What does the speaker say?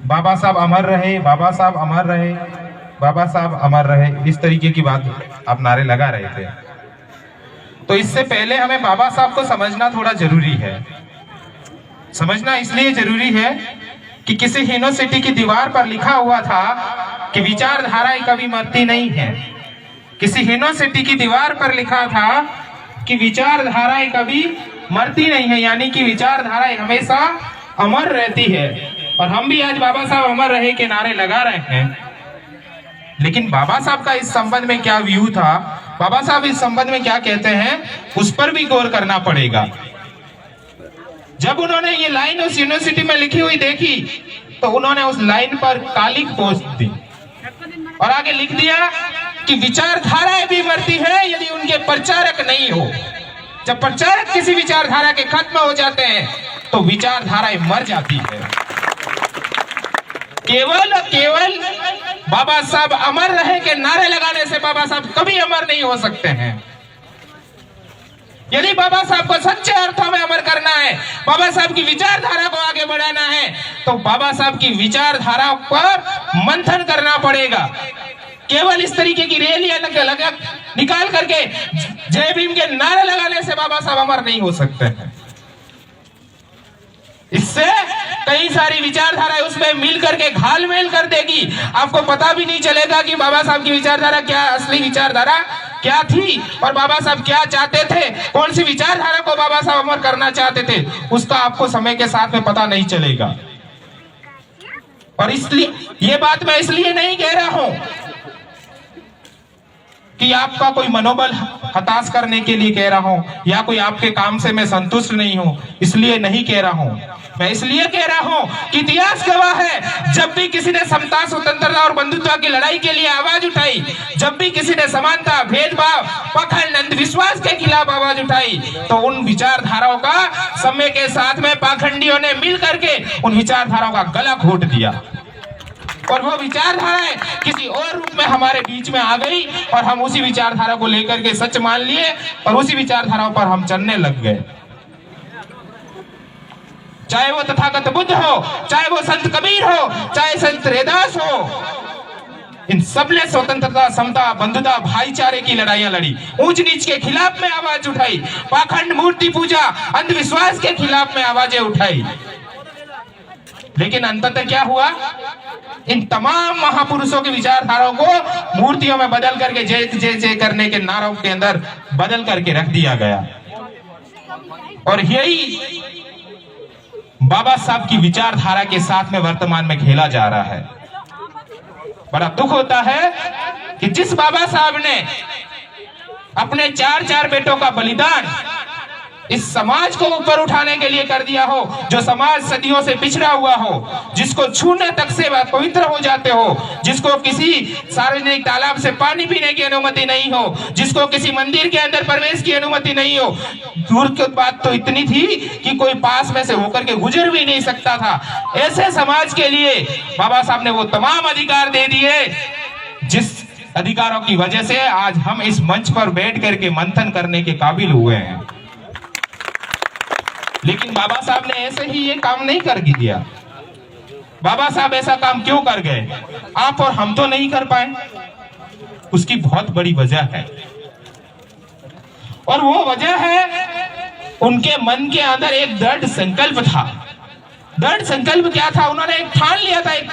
बाबा साहब अमर रहे, बाबा साहब अमर रहे, बाबा साहब अमर रहे, इस तरीके की बात आप नारे लगा रहे थे। तो इससे पहले हमें बाबा साहब को समझना थोड़ा जरूरी है। समझना इसलिए जरूरी है कि किसी यूनिवर्सिटी की दीवार पर लिखा हुआ था कि विचारधाराएं कभी मरती नहीं है। किसी यूनिवर्सिटी की दीवार पर लिखा था कि विचारधाराएं कभी मरती नहीं है, यानी कि विचारधाराएं हमेशा अमर रहती है। और हम भी आज बाबा साहब अमर रहे के नारे लगा रहे हैं। लेकिन बाबा साहब का इस संबंध में क्या व्यू था, बाबा साहब इस संबंध में क्या कहते हैं, उस पर भी गौर करना पड़ेगा। जब उन्होंने ये लाइन उस यूनिवर्सिटी में लिखी हुई देखी तो उन्होंने उस लाइन पर कालिक पोस्ट दी और आगे लिख दिया कि विचारधाराएं भी मरती है यदि उनके प्रचारक नहीं हो। जब प्रचारक किसी विचारधारा के खत्म हो जाते हैं तो विचारधाराएं मर जाती है। केवल बाबा साहब अमर रहे के नारे लगाने से बाबा साहब कभी अमर नहीं हो सकते हैं। यदि बाबा साहब को सच्चे अर्थों में अमर करना है, बाबा साहब की विचारधारा को आगे बढ़ाना है, तो बाबा साहब की विचारधारा पर मंथन करना पड़ेगा। केवल इस तरीके की रैलियां निकाल करके जय भीम के नारे लगाने से बाबा साहब अमर नहीं हो सकते हैं। इससे कई सारी विचारधाराएं उसमें मिल करके घालमेल कर देगी। आपको पता भी नहीं चलेगा कि बाबा साहब की विचारधारा क्या, असली विचारधारा क्या थी और बाबा साहब क्या चाहते थे, कौन सी विचारधारा को बाबा साहब अमर करना चाहते थे, उसका आपको समय के साथ में पता नहीं चलेगा। और इसलिए ये बात मैं इसलिए नहीं कह रहा हूं कि आपका कोई मनोबल हताश करने के लिए कह रहा हूं या कोई आपके काम से मैं संतुष्ट नहीं हूं, इसलिए नहीं कह रहा हूं। मैं इसलिए कह रहा हूं कि इतिहास गवाह है, जब भी किसी ने समता, स्वतंत्रता और बंधुत्व की लड़ाई के लिए आवाज उठाई, जब भी किसी ने समानता, भेदभाव, पाखंड, अंधविश्वास के खिलाफ आवाज उठाई, तो उन विचारधाराओं का समय के साथ में पाखंडियों ने मिल करके उन विचारधाराओं का गला घोट दिया और वो विचारधाराएं किसी और रूप में हमारे बीच में आ गई और हम उसी विचारधारा को लेकर के सच मान लिए और उसी विचारधाराओं पर हम चलने लग गए। चाहे वो तथागत बुद्ध हो, चाहे वो संत कबीर हो, चाहे संत रैदास हो, इन सब ने स्वतंत्रता, समता, बंधुता, भाईचारे की लड़ाइयां लड़ी, ऊंच नीच के खिलाफ में आवाज उठाई, पाखंड, मूर्ति पूजा, अंधविश्वास के खिलाफ में आवाजें उठाई। लेकिन अंततः क्या हुआ, इन तमाम महापुरुषों की विचारधाराओं को मूर्तियों में बदल करके जय जय जय करने के नारों के अंदर बदल करके रख दिया गया। और यही बाबा साहब की विचारधारा के साथ में वर्तमान में खेला जा रहा है। बड़ा दुख होता है कि जिस बाबा साहब ने अपने 4 बेटों का बलिदान इस समाज को ऊपर उठाने के लिए कर दिया हो, जो समाज सदियों से पिछड़ा हुआ हो, जिसको छूने तक से पवित्र हो जाते हो, जिसको किसी सार्वजनिक तालाब से पानी पीने की अनुमति नहीं हो, जिसको किसी मंदिर के अंदर प्रवेश की अनुमति नहीं हो, दूर की बात तो इतनी थी कि कोई पास में से होकर के गुजर भी नहीं सकता था, ऐसे समाज के लिए बाबा साहब ने वो तमाम अधिकार दे दिए जिस अधिकारों की वजह से आज हम इस मंच पर बैठ करके मंथन करने के काबिल हुए हैं। लेकिन बाबा साहब ने ऐसे ही ये काम नहीं कर दिया। बाबा साहब ऐसा काम क्यों कर गए, आप और हम तो नहीं कर पाए? उसकी बहुत बड़ी वजह है और वो वजह है उनके मन के अंदर एक दृढ़ संकल्प था। दृढ़ संकल्प क्या था, उन्होंने एक ठान लिया था, एक